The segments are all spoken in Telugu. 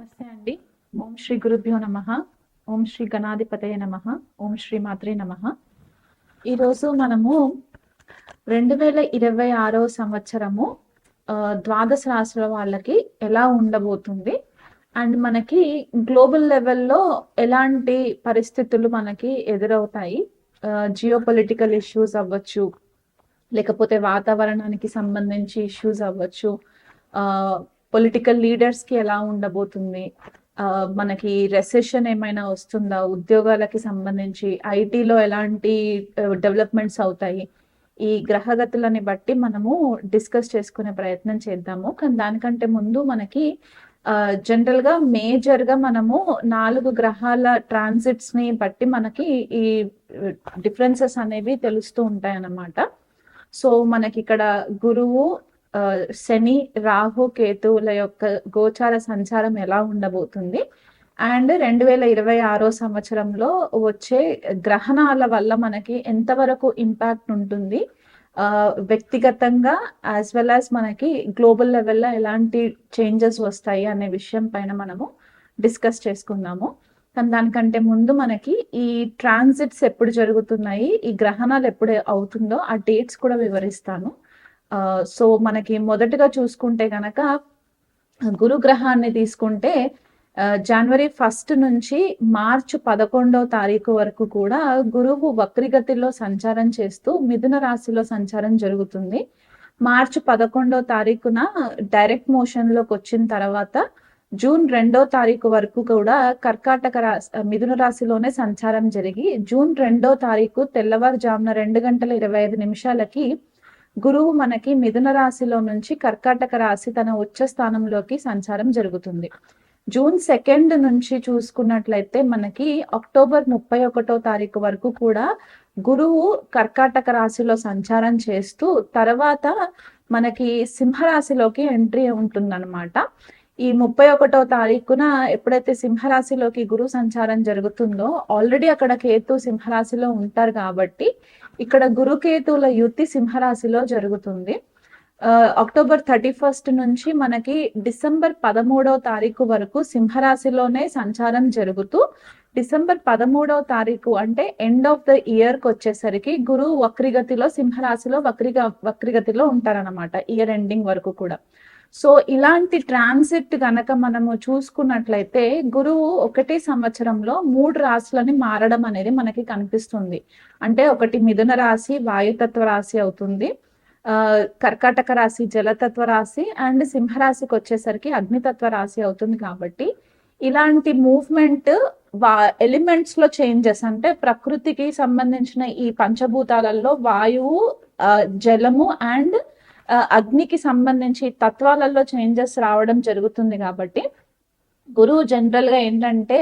నమస్తే అండి. ఓం శ్రీ గురుభ్యో నమః. ఓం శ్రీ గణాధిపతయ నమః. ఓం శ్రీ మాత్రే నమః. ఈరోజు మనము 2026 సంవత్సరము ద్వాదశ రాశుల వాళ్ళకి ఎలా ఉండబోతుంది అండ్ మనకి గ్లోబల్ లెవెల్లో ఎలాంటి పరిస్థితులు మనకి ఎదురవుతాయి, జియో పొలిటికల్ ఇష్యూస్ అవ్వచ్చు, లేకపోతే వాతావరణానికి సంబంధించి ఇష్యూస్ అవ్వచ్చు, పొలిటికల్ లీడర్స్ కి ఎలా ఉండబోతుంది, మనకి రెసెషన్ ఏమైనా వస్తుందా, ఉద్యోగాలకి సంబంధించి ఐటీలో ఎలాంటి డెవలప్మెంట్స్ అవుతాయి, ఈ గ్రహగతులని బట్టి మనము డిస్కస్ చేసుకునే ప్రయత్నం చేద్దాము. కానీ దానికంటే ముందు మనకి జనరల్ గా మేజర్ గా మనము 4 గ్రహాల ట్రాన్సిట్స్ ని బట్టి మనకి ఈ డిఫరెన్సెస్ అనేవి తెలుస్తూ ఉంటాయి అన్నమాట. సో మనకి ఇక్కడ గురువు, శని, రాహు, కేతువుల యొక్క గోచార సంచారం ఎలా ఉండబోతుంది అండ్ 2026 సంవత్సరంలో వచ్చే గ్రహణాల వల్ల మనకి ఎంతవరకు ఇంపాక్ట్ ఉంటుంది, వ్యక్తిగతంగా యాజ్ వెల్ యాజ్ మనకి గ్లోబల్ లెవెల్లో ఎలాంటి చేంజెస్ వస్తాయి అనే విషయం పైన మనము డిస్కస్ చేసుకుందాము. కానీ దానికంటే ముందు మనకి ఈ ట్రాన్సిట్స్ ఎప్పుడు జరుగుతున్నాయి, ఈ గ్రహణాలు ఎప్పుడు అవుతుందో ఆ డేట్స్ కూడా వివరిస్తాను. సో మనకి మొదటగా చూసుకుంటే గనక గురు గ్రహాన్ని తీసుకుంటే జనవరి 1 నుంచి మార్చి 11 వరకు కూడా గురువు వక్రిగతిలో సంచారం చేస్తూ మిథున రాశిలో సంచారం జరుగుతుంది. మార్చి 11 డైరెక్ట్ మోషన్ లోకి వచ్చిన తర్వాత జూన్ 2 వరకు కూడా కర్కాటక రాశి, మిథున రాశిలోనే సంచారం జరిగి జూన్ 2 తెల్లవారుజామున 2:25 గురువు మనకి మిథున రాశిలో నుంచి కర్కాటక రాశి తన ఉచ్చ స్థానంలోకి సంచారం జరుగుతుంది. జూన్ 2 నుంచి చూసుకున్నట్లయితే మనకి అక్టోబర్ 31 వరకు కూడా గురువు కర్కాటక రాశిలో సంచారం చేస్తూ తర్వాత మనకి సింహరాశిలోకి ఎంట్రీ ఉంటుందన్నమాట. ఈ 31 ఎప్పుడైతే సింహరాశిలోకి గురు సంచారం జరుగుతుందో ఆల్రెడీ అక్కడ కేతు సింహరాశిలో ఉంటారు కాబట్టి ఇక్కడ గురుకేతువుల యుతి సింహరాశిలో జరుగుతుంది. అక్టోబర్ 31 నుంచి మనకి డిసెంబర్ 13 వరకు సింహరాశిలోనే సంచారం జరుగుతూ డిసెంబర్ 13 అంటే ఎండ్ ఆఫ్ ద ఇయర్ కి వచ్చేసరికి గురువు వక్రిగతిలో సింహరాశిలో వక్రిగతిలో ఉంటారన్నమాట ఇయర్ ఎండింగ్ వరకు కూడా. సో ఇలాంటి ట్రాన్సిట్ గనక మనము చూసుకున్నట్లయితే గురువు ఒకటే సంవత్సరంలో 3 రాశులని మారడం అనేది మనకి కనిపిస్తుంది. అంటే ఒకటి మిథున రాశి వాయుతత్వ రాశి అవుతుంది, కర్కాటక రాశి జలతత్వ రాశి అండ్ సింహరాశికి వచ్చేసరికి అగ్నితత్వ రాశి అవుతుంది. కాబట్టి ఇలాంటి మూవ్మెంట్ ఎలిమెంట్స్ లో చేంజెస్, అంటే ప్రకృతికి సంబంధించిన ఈ పంచభూతాలలో వాయువు, జలము అండ్ అగ్నికి సంబంధించి తత్వాలలో చేంజెస్ రావడం జరుగుతుంది. కాబట్టి గురువు జనరల్ గా ఏంటంటే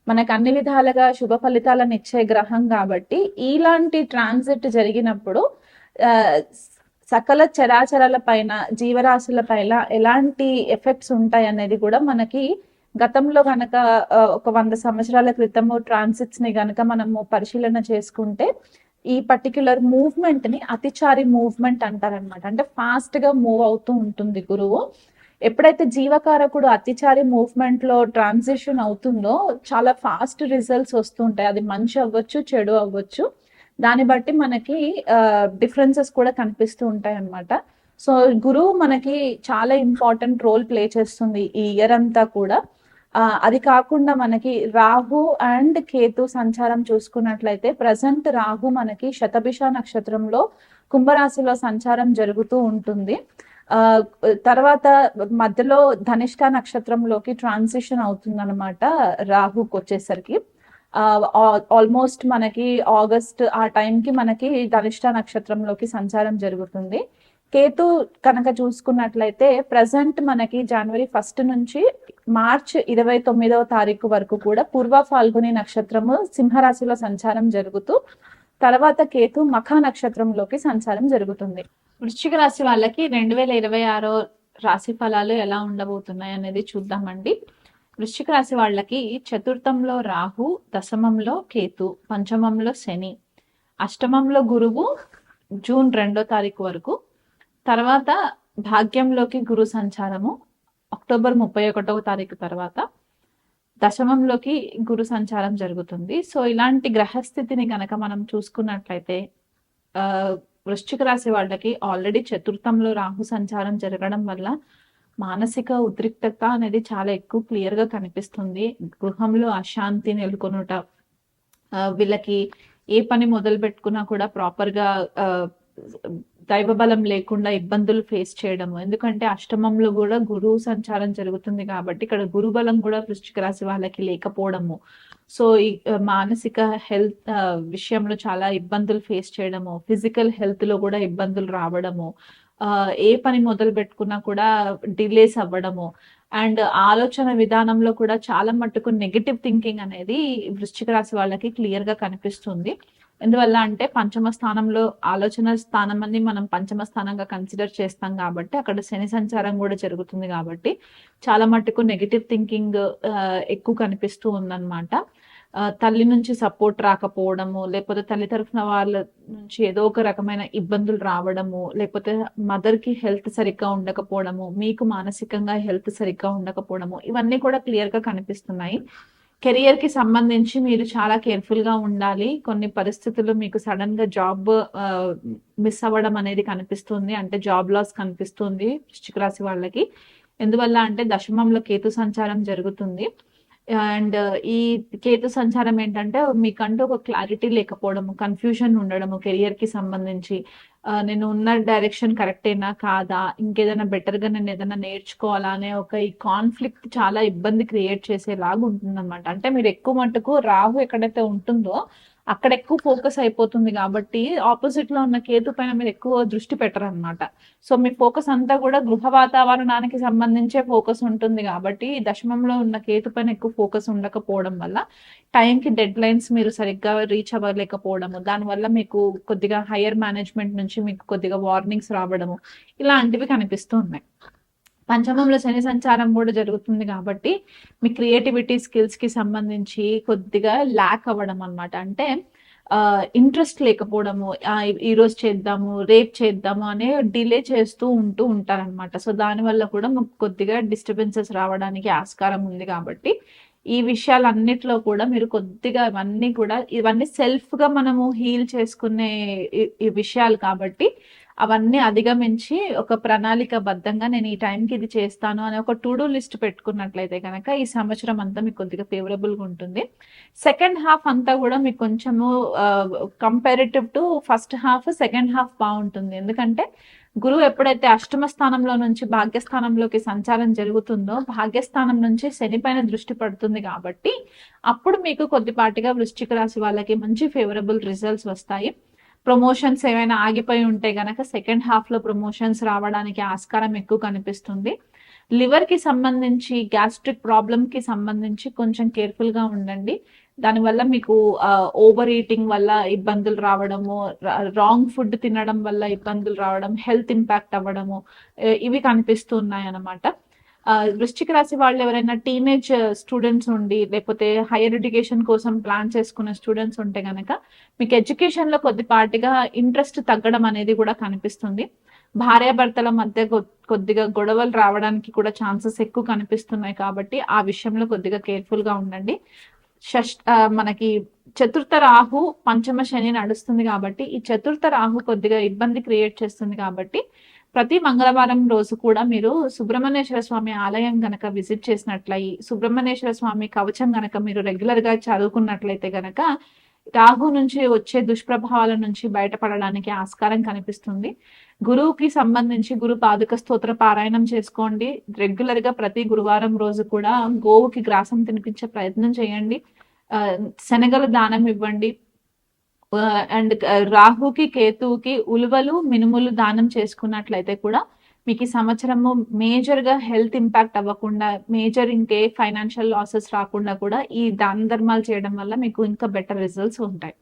మనకు అన్ని విధాలుగా శుభ ఫలితాలను ఇచ్చే గ్రహం కాబట్టి ఇలాంటి ట్రాన్సిట్ జరిగినప్పుడు సకల చరాచరాల పైన, జీవరాశుల పైన ఎలాంటి ఎఫెక్ట్స్ ఉంటాయి అనేది కూడా మనకి గతంలో గనక ఒక 100 సంవత్సరాల క్రితము ట్రాన్సిట్స్ ని గనక మనము పరిశీలన చేసుకుంటే ఈ పర్టిక్యులర్ మూవ్మెంట్ ని అతిచారి మూవ్మెంట్ అంటారనమాట. అంటే ఫాస్ట్ గా మూవ్ అవుతూ ఉంటుంది గురువు. ఎప్పుడైతే జీవకారకుడు అతిచారి మూవ్మెంట్ లో ట్రాన్సిషన్ అవుతుందో చాలా ఫాస్ట్ రిజల్ట్స్ వస్తుంటాయి. అది మంచి అవ్వచ్చు, చెడు అవ్వచ్చు, దాన్ని బట్టి మనకి డిఫరెన్సెస్ కూడా కనిపిస్తూ ఉంటాయి అన్నమాట. సో గురువు మనకి చాలా ఇంపార్టెంట్ రోల్ ప్లే చేస్తుంది ఈ ఇయర్ అంతా కూడా. అది కాకుండా మనకి రాహు అండ్ కేతు సంచారం చూసుకున్నట్లయితే ప్రజెంట్ రాహు మనకి శతభిష నక్షత్రంలో కుంభరాశిలో సంచారం జరుగుతూ ఉంటుంది. తర్వాత మధ్యలో ధనిష్ట నక్షత్రంలోకి ట్రాన్సిషన్ అవుతుంది అనమాట రాహుకి వచ్చేసరికి. ఆల్మోస్ట్ మనకి ఆగస్ట్ ఆ టైంకి మనకి ధనిష్ట నక్షత్రంలోకి సంచారం జరుగుతుంది. కేతు కనుక చూసుకున్నట్లయితే ప్రజెంట్ మనకి జనవరి 1 నుంచి మార్చ్ 29 వరకు కూడా పూర్వ ఫాల్గుని నక్షత్రము సింహరాశిలో సంచారం జరుగుతూ తర్వాత కేతు మఖ నక్షత్రంలోకి సంచారం జరుగుతుంది. వృశ్చిక రాశి వాళ్ళకి 2026 రాశి ఫలాలు ఎలా ఉండబోతున్నాయి అనేది చూద్దామండి. వృశ్చిక రాశి వాళ్ళకి చతుర్థంలో రాహు, దశమంలో కేతు, పంచమంలో శని, అష్టమంలో గురువు జూన్ 2 వరకు, తర్వాత భాగ్యంలోకి గురు సంచారము అక్టోబర్ 31 తర్వాత, దశమంలోకి గురు సంచారం జరుగుతుంది. సో ఇలాంటి గ్రహస్థితిని గనక మనం చూసుకున్నట్లయితే వృశ్చిక రాశి వాళ్ళకి ఆల్రెడీ చతుర్థంలో రాహు సంచారం జరగడం వల్ల మానసిక ఉద్రిక్తత అనేది చాలా ఎక్కువ క్లియర్ గా కనిపిస్తుంది. గృహంలో అశాంతి నెలకొనుట, వీళ్ళకి ఏ పని మొదలు పెట్టుకున్నా కూడా ప్రాపర్ గా దైవబలం లేకుండా ఇబ్బందులు ఫేస్ చేయడము. ఎందుకంటే అష్టమంలో కూడా గురువు సంచారం జరుగుతుంది కాబట్టి ఇక్కడ గురుబలం కూడా వృశ్చిక రాశి వాళ్ళకి లేకపోవడము. సో ఈ మానసిక హెల్త్ విషయంలో చాలా ఇబ్బందులు ఫేస్ చేయడము, ఫిజికల్ హెల్త్ లో కూడా ఇబ్బందులు రావడము, ఏ పని మొదలు పెట్టుకున్నా కూడా డిలేస్ అవ్వడము, అండ్ ఆలోచన విధానంలో కూడా చాలా మట్టుకు నెగటివ్ థింకింగ్ అనేది వృశ్చిక రాశి వాళ్ళకి క్లియర్ గా కనిపిస్తుంది. ఎందువల్ల అంటే పంచమ స్థానంలో ఆలోచన స్థానం అని మనం పంచమ స్థానంగా కన్సిడర్ చేస్తాం కాబట్టి అక్కడ శని సంచారం కూడా జరుగుతుంది కాబట్టి చాలా మట్టుకు నెగటివ్ థింకింగ్ ఎక్కువ కనిపిస్తూ ఉందన్నమాట. తల్లి నుంచి సపోర్ట్ రాకపోవడము, లేకపోతే తల్లి తరఫున వాళ్ళ నుంచి ఏదో ఒక రకమైన ఇబ్బందులు రావడము, లేకపోతే మదర్ కి హెల్త్ సరిగ్గా ఉండకపోవడము, మీకు మానసికంగా హెల్త్ సరిగ్గా ఉండకపోవడము, ఇవన్నీ కూడా క్లియర్ గా కనిపిస్తున్నాయి. కెరియర్ కి సంబంధించి మీరు చాలా కేర్ఫుల్ గా ఉండాలి. కొన్ని పరిస్థితుల్లో మీకు సడన్ గా జాబ్ మిస్ అవ్వడం అనేది కనిపిస్తుంది, అంటే జాబ్ లాస్ కనిపిస్తుంది వృశ్చిక రాశి వాళ్ళకి. ఎందువల్ల అంటే దశమంలో కేతు సంచారం జరుగుతుంది. అండ్ ఈ కేతు సంచారం ఏంటంటే మీకంటూ ఒక క్లారిటీ లేకపోవడము, కన్ఫ్యూజన్ ఉండడము కెరియర్ కి సంబంధించి. నేను ఉన్న డైరెక్షన్ కరెక్టేనా కాదా, ఇంకేదైనా బెటర్ గా నేను ఏదైనా నేర్చుకోవాలా అనే ఒక ఈ కాన్ఫ్లిక్ట్ చాలా ఇబ్బంది క్రియేట్ చేసేలాగా ఉంటుంది అనమాట. అంటే మీరు ఎక్కువ మటుకు రాహు ఎక్కడైతే ఉంటుందో అక్కడ ఎక్కువ ఫోకస్ అయిపోతుంది కాబట్టి ఆపోజిట్ లో ఉన్న కేతు పైన మీరు ఎక్కువ దృష్టి పెట్టరు అనమాట. సో మీ ఫోకస్ అంతా కూడా గృహ వాతావరణానికి సంబంధించే ఫోకస్ ఉంటుంది కాబట్టి దశమంలో ఉన్న కేతు పైన ఎక్కువ ఫోకస్ ఉండకపోవడం వల్ల టైంకి డెడ్ లైన్స్ మీరు సరిగ్గా రీచ్ అవ్వలేకపోవడము, దానివల్ల మీకు కొద్దిగా హైయర్ మేనేజ్మెంట్ నుంచి మీకు కొద్దిగా వార్నింగ్స్ రావడము, ఇలాంటివి కనిపిస్తూ ఉన్నాయి. పంచమంలో శని సంచారం కూడా జరుగుతుంది కాబట్టి మీ క్రియేటివిటీ స్కిల్స్ కి సంబంధించి కొద్దిగా ల్యాక్ అవ్వడం అనమాట. అంటే ఇంట్రెస్ట్ లేకపోవడము, ఈ రోజు చేద్దాము రేపు చేద్దాము అనే డిలే చేస్తూ ఉంటారనమాట. సో దానివల్ల కూడా మాకు కొద్దిగా డిస్టర్బెన్సెస్ రావడానికి ఆస్కారం ఉంది కాబట్టి ఈ విషయాలన్నిట్లో కూడా మీరు కొద్దిగా ఇవన్నీ సెల్ఫ్ గా మనము హీల్ చేసుకునే ఈ విషయాలు కాబట్టి అవన్నీ అధిగమించి ఒక ప్రణాళికబద్ధంగా నేను ఈ టైంకి ఇది చేస్తాను అనే ఒక టు డూ లిస్ట్ పెట్టుకున్నట్లయితే కనుక ఈ సంవత్సరం అంతా మీకు కొద్దిగా ఫేవరబుల్ గా ఉంటుంది. సెకండ్ హాఫ్ అంతా కూడా మీకు కొంచెము comparative to first half, second half బాగుంటుంది. ఎందుకంటే గురువు ఎప్పుడైతే అష్టమ స్థానంలో నుంచి భాగ్యస్థానంలోకి సంచారం జరుగుతుందో భాగ్యస్థానం నుంచి శని పైన దృష్టి పడుతుంది కాబట్టి అప్పుడు మీకు కొద్దిపాటిగా వృశ్చిక రాశి వాళ్ళకి మంచి ఫేవరబుల్ రిజల్ట్స్ వస్తాయి. ప్రమోషన్స్ ఏమైనా ఆగిపోయి ఉంటే గనక సెకండ్ హాఫ్ లో ప్రమోషన్స్ రావడానికి ఆస్కారం ఎక్కువ కనిపిస్తుంది. లివర్ కి సంబంధించి, గ్యాస్ట్రిక్ ప్రాబ్లమ్ కి సంబంధించి కొంచెం కేర్ఫుల్ గా ఉండండి. దానివల్ల మీకు ఓవర్ ఈటింగ్ వల్ల ఇబ్బందులు రావడము, రాంగ్ ఫుడ్ తినడం వల్ల ఇబ్బందులు రావడం, హెల్త్ ఇంపాక్ట్ అవ్వడము, ఇవి కనిపిస్తున్నాయి అన్నమాట. వృశ్చిక రాశి వాళ్ళు ఎవరైనా టీనేజ్ స్టూడెంట్స్ ఉండి లేకపోతే హైయర్ ఎడ్యుకేషన్ కోసం ప్లాన్ చేసుకున్న స్టూడెంట్స్ ఉంటే గనక మీకు ఎడ్యుకేషన్ లో కొద్దిపాటిగా ఇంట్రెస్ట్ తగ్గడం అనేది కూడా కనిపిస్తుంది. భార్యాభర్తల మధ్య కొద్దిగా గొడవలు రావడానికి కూడా ఛాన్సెస్ ఎక్కువ కనిపిస్తున్నాయి కాబట్టి ఆ విషయంలో కొద్దిగా కేర్ఫుల్ గా ఉండండి. మనకి చతుర్థ రాహు పంచమ శని నడుస్తుంది కాబట్టి ఈ చతుర్థ రాహు కొద్దిగా ఇబ్బంది క్రియేట్ చేస్తుంది కాబట్టి ప్రతి మంగళవారం రోజు కూడా మీరు సుబ్రహ్మణ్యేశ్వర స్వామి ఆలయం గనక విజిట్ చేసినట్లయి, సుబ్రహ్మణ్యేశ్వర స్వామి కవచం గనక మీరు రెగ్యులర్ గా చదువుకున్నట్లయితే గనక రాహు నుంచి వచ్చే దుష్ప్రభావాల నుంచి బయటపడడానికి ఆస్కారం కనిపిస్తుంది. గురువుకి సంబంధించి గురు పాదుక స్తోత్ర పారాయణం చేసుకోండి. రెగ్యులర్ గా ప్రతి గురువారం రోజు కూడా గోవుకి గ్రాసం తినిపించే ప్రయత్నం చేయండి. శనగలు దానం ఇవ్వండి. అండ్ రాహుకి కేతువుకి ఉలువలు మినుములు దానం చేసుకున్నట్లయితే కూడా మీకు ఈ సంవత్సరము మేజర్ గా హెల్త్ ఇంపాక్ట్ అవ్వకుండా, మేజర్ ఇంకే ఫైనాన్షియల్ లాసెస్ రాకుండా కూడా ఈ దాన ధర్మాలు చేయడం వల్ల మీకు ఇంకా బెటర్ రిజల్ట్స్ ఉంటాయి.